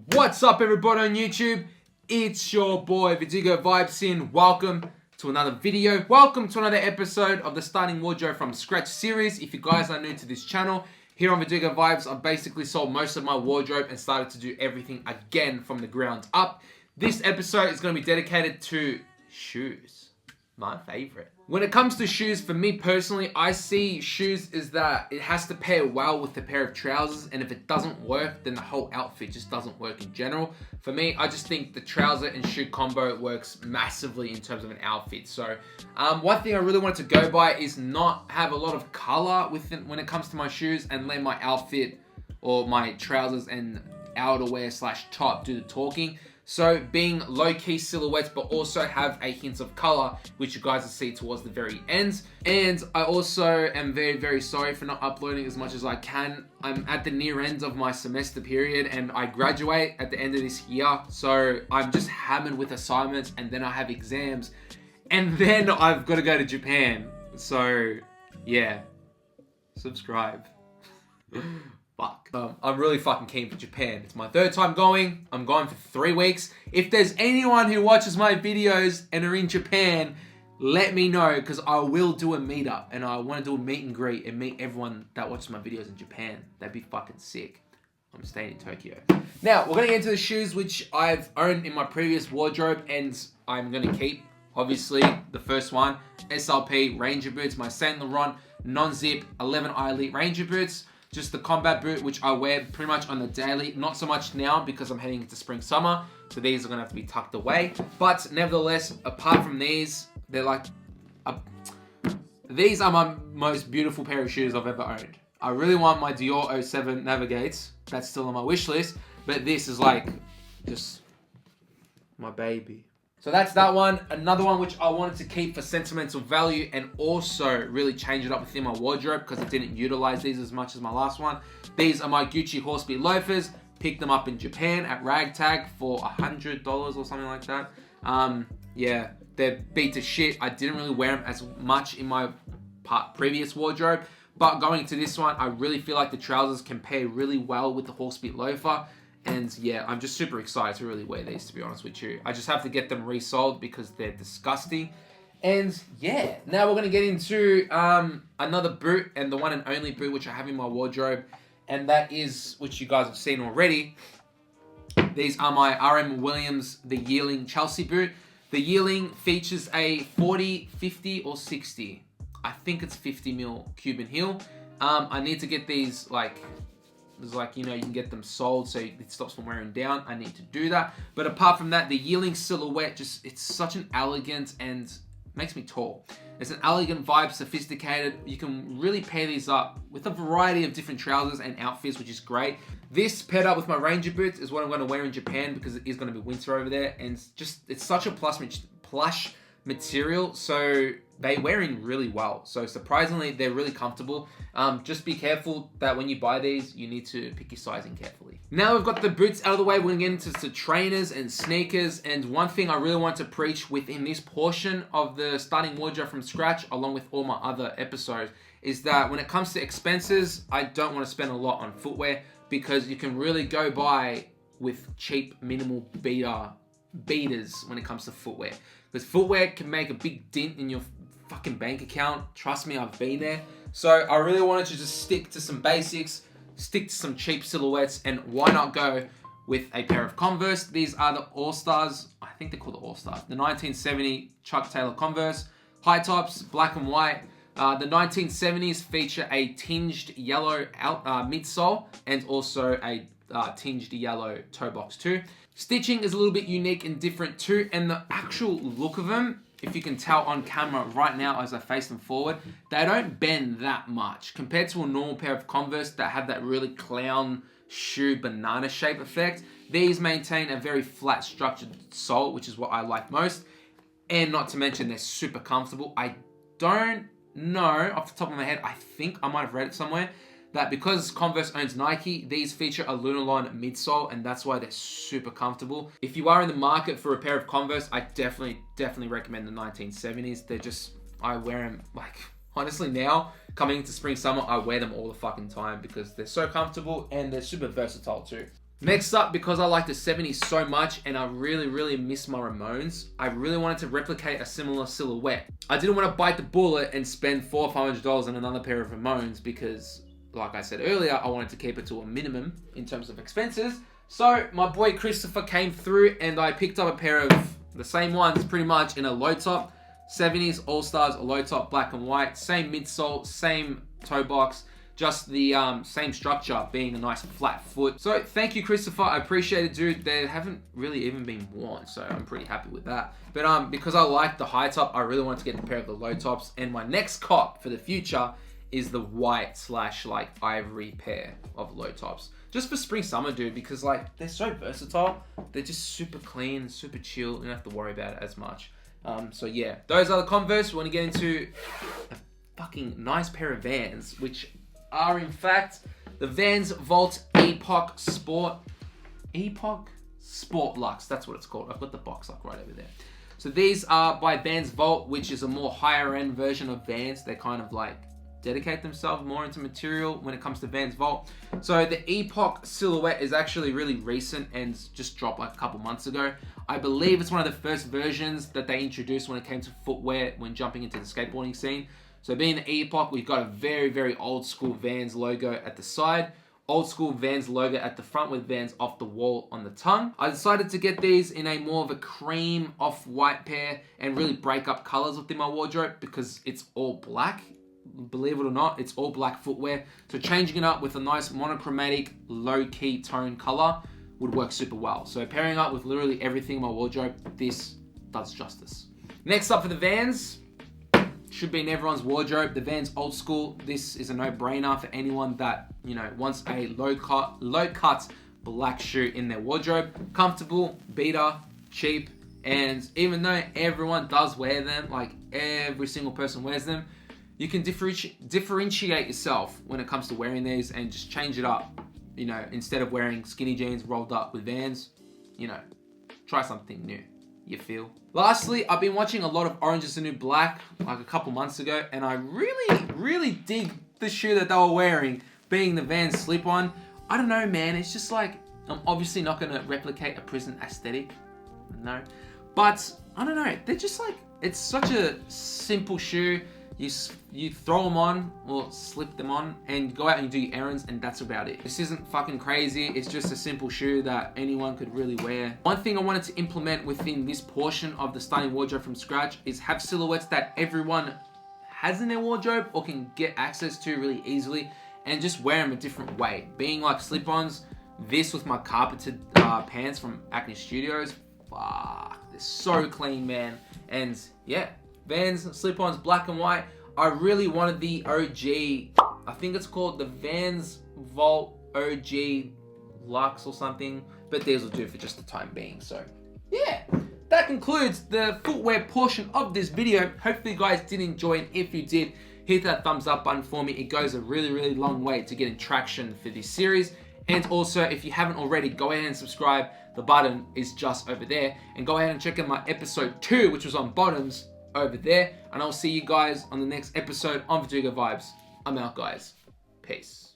What's up, everybody on YouTube? It's your boy VerdugoVibes in. Welcome to another video. Welcome to another episode of the Starting Wardrobe from Scratch series. If you guys are new to this channel, here on VerdugoVibes, I've basically sold most of my wardrobe and started to do everything again from the ground up. This episode is going to be dedicated to shoes, my favorite. When it comes to shoes, for me personally, I see shoes is that it has to pair well with a pair of trousers, and if it doesn't work, then the whole outfit just doesn't work in general. For me, I just think the trouser and shoe combo works massively in terms of an outfit. So one thing I really wanted to go by is not have a lot of color when it comes to my shoes, and let my outfit or my trousers and outerwear / top do the talking. So being low-key silhouettes, but also have a hint of color, which you guys will see towards the very end. And I also am very, very sorry for not uploading as much as I can. I'm at the near end of my semester period and I graduate at the end of this year. So I'm just hammered with assignments, and then I have exams, and then I've got to go to Japan. So yeah, subscribe. Fuck. I'm really fucking keen for Japan. It's my third time going. I'm going for 3 weeks. If there's anyone who watches my videos and are in Japan, let me know, because I will do a meetup, and I want to do a meet and greet and meet everyone that watches my videos in Japan. That'd be fucking sick. I'm staying in Tokyo. Now, we're going to get into the shoes which I've owned in my previous wardrobe and I'm going to keep. Obviously, the first one, SLP Ranger boots, my Saint Laurent non-zip 11i Elite Ranger boots. Just the combat boot, which I wear pretty much on the daily. Not so much now because I'm heading into spring, summer. So these are going to have to be tucked away. But nevertheless, apart from these, they're like... these are my most beautiful pair of shoes I've ever owned. I really want my Dior 07 Navigates. That's still on my wish list. But this is like, just my baby. So that's that one. Another one which I wanted to keep for sentimental value and also really change it up within my wardrobe because I didn't utilize these as much as my last one. These are my Gucci Horsebeat loafers. Picked them up in Japan at Ragtag for $100 or something like that. Yeah, they're beat to shit. I didn't really wear them as much in my previous wardrobe. But going to this one, I really feel like the trousers can pair really well with the Horsebeat loafer. And yeah, I'm just super excited to really wear these, to be honest with you. I just have to get them resold because they're disgusting. And yeah, now we're going to get into another boot, and the one and only boot which I have in my wardrobe. And that is, which you guys have seen already. These are my RM Williams, the Yearling Chelsea boot. The Yearling features a 40, 50 or 60. I think it's 50 mil Cuban heel. I need to get these There's you can get them sold so it stops from wearing down. I need to do that. But apart from that, the Yearling silhouette, it's such an elegant and makes me tall. It's an elegant vibe, sophisticated. You can really pair these up with a variety of different trousers and outfits, which is great. This paired up with my Ranger boots is what I'm going to wear in Japan because it is going to be winter over there. And it's such a plush material, so they wear in really well. So surprisingly, they're really comfortable. Just be careful that when you buy these, you need to pick your sizing carefully. Now we've got the boots out of the way, we're gonna get into the trainers and sneakers. And one thing I really want to preach within this portion of the Starting Wardrobe from Scratch, along with all my other episodes, is that when it comes to expenses, I don't want to spend a lot on footwear because you can really go by with cheap, minimal beaters when it comes to footwear. Because footwear can make a big dent in your fucking bank account. Trust me, I've been there. So I really wanted to just stick to some basics, stick to some cheap silhouettes, and why not go with a pair of Converse. These are the All-Stars. I think they're called the All-Stars. The 1970 Chuck Taylor Converse. High tops, black and white. The 1970s feature a tinged yellow midsole and also a tinged yellow toe box too. Stitching is a little bit unique and different too, and the actual look of them, if you can tell on camera right now as I face them forward, they don't bend that much compared to a normal pair of Converse that have that really clown shoe banana shape effect. These maintain a very flat structured sole, which is what I like most, and not to mention they're super comfortable. I don't know off the top of my head, I think I might have read it somewhere, that because Converse owns Nike, these feature a Lunarlon midsole, and that's why they're super comfortable. If you are in the market for a pair of Converse, I definitely recommend the 1970s. They're just, I wear them honestly now, coming into spring, summer, I wear them all the fucking time because they're so comfortable and they're super versatile too. Next up, because I like the 70s so much and I really miss my Ramones, I really wanted to replicate a similar silhouette. I didn't want to bite the bullet and spend $400 or $500 on another pair of Ramones because, like I said earlier, I wanted to keep it to a minimum in terms of expenses. So my boy Christopher came through and I picked up a pair of the same ones pretty much in a low top. 70s All-Stars, a low top, black and white, same midsole, same toe box, just the same structure being a nice flat foot. So thank you, Christopher. I appreciate it, dude. They haven't really even been worn, so I'm pretty happy with that. But because I like the high top, I really wanted to get a pair of the low tops. And my next cop for the future is the white / like ivory pair of low tops. Just for spring summer, dude, because like they're so versatile. They're just super clean, super chill. You don't have to worry about it as much. So yeah, those are the Converse. We want to get into a fucking nice pair of Vans, which are in fact the Vans Vault Epoch Sport Luxe. That's what it's called. I've got the box like right over there. So these are by Vans Vault, which is a more higher end version of Vans. They kind of like dedicate themselves more into material when it comes to Vans Vault. So the Epoch Silhouette is actually really recent and just dropped like a couple months ago. I believe it's one of the first versions that they introduced when it came to footwear when jumping into the skateboarding scene. So being the Epoch, we've got a very old school Vans logo at the side, old school Vans logo at the front with Vans off the wall on the tongue. I decided to get these in a more of a cream off-white pair and really break up colors within my wardrobe because it's all black. Believe it or not, it's all black footwear. So changing it up with a nice monochromatic, low-key tone color would work super well. So pairing up with literally everything in my wardrobe, this does justice. Next up for the Vans, should be in everyone's wardrobe, the Vans Old School. This is a no-brainer for anyone that, you know, wants a low-cut black shoe in their wardrobe. Comfortable, beater, cheap, and even though everyone does wear them, like every single person wears them, you can differentiate yourself when it comes to wearing these and just change it up. You know, instead of wearing skinny jeans rolled up with Vans, you know, try something new. You feel? Lastly, I've been watching a lot of Orange Is the New Black like a couple months ago, and I really dig the shoe that they were wearing, being the Vans slip-on. I don't know, man. It's just like, I'm obviously not going to replicate a prison aesthetic. No. But, I don't know. They're just like, it's such a simple shoe. You throw them on or slip them on and go out and do your errands, and that's about it. This isn't fucking crazy. It's just a simple shoe that anyone could really wear. One thing I wanted to implement within this portion of the Starting Wardrobe from Scratch is have silhouettes that everyone has in their wardrobe or can get access to really easily and just wear them a different way. Being like slip-ons, this with my carpeted pants from Acne Studios, fuck, they're so clean, man. And yeah, Vans slip-ons, black and white. I really wanted the OG, I think it's called the Vans Vault OG Luxe or something, but these will do for just the time being. So yeah, that concludes the footwear portion of this video. Hopefully you guys did enjoy, and if you did, hit that thumbs up button for me. It goes a really long way to getting traction for this series. And also, if you haven't already, go ahead and subscribe. The button is just over there. And go ahead and check out my episode 2, which was on bottoms, over there. And I'll see you guys on the next episode on Verdugo Vibes. I'm out, guys. Peace.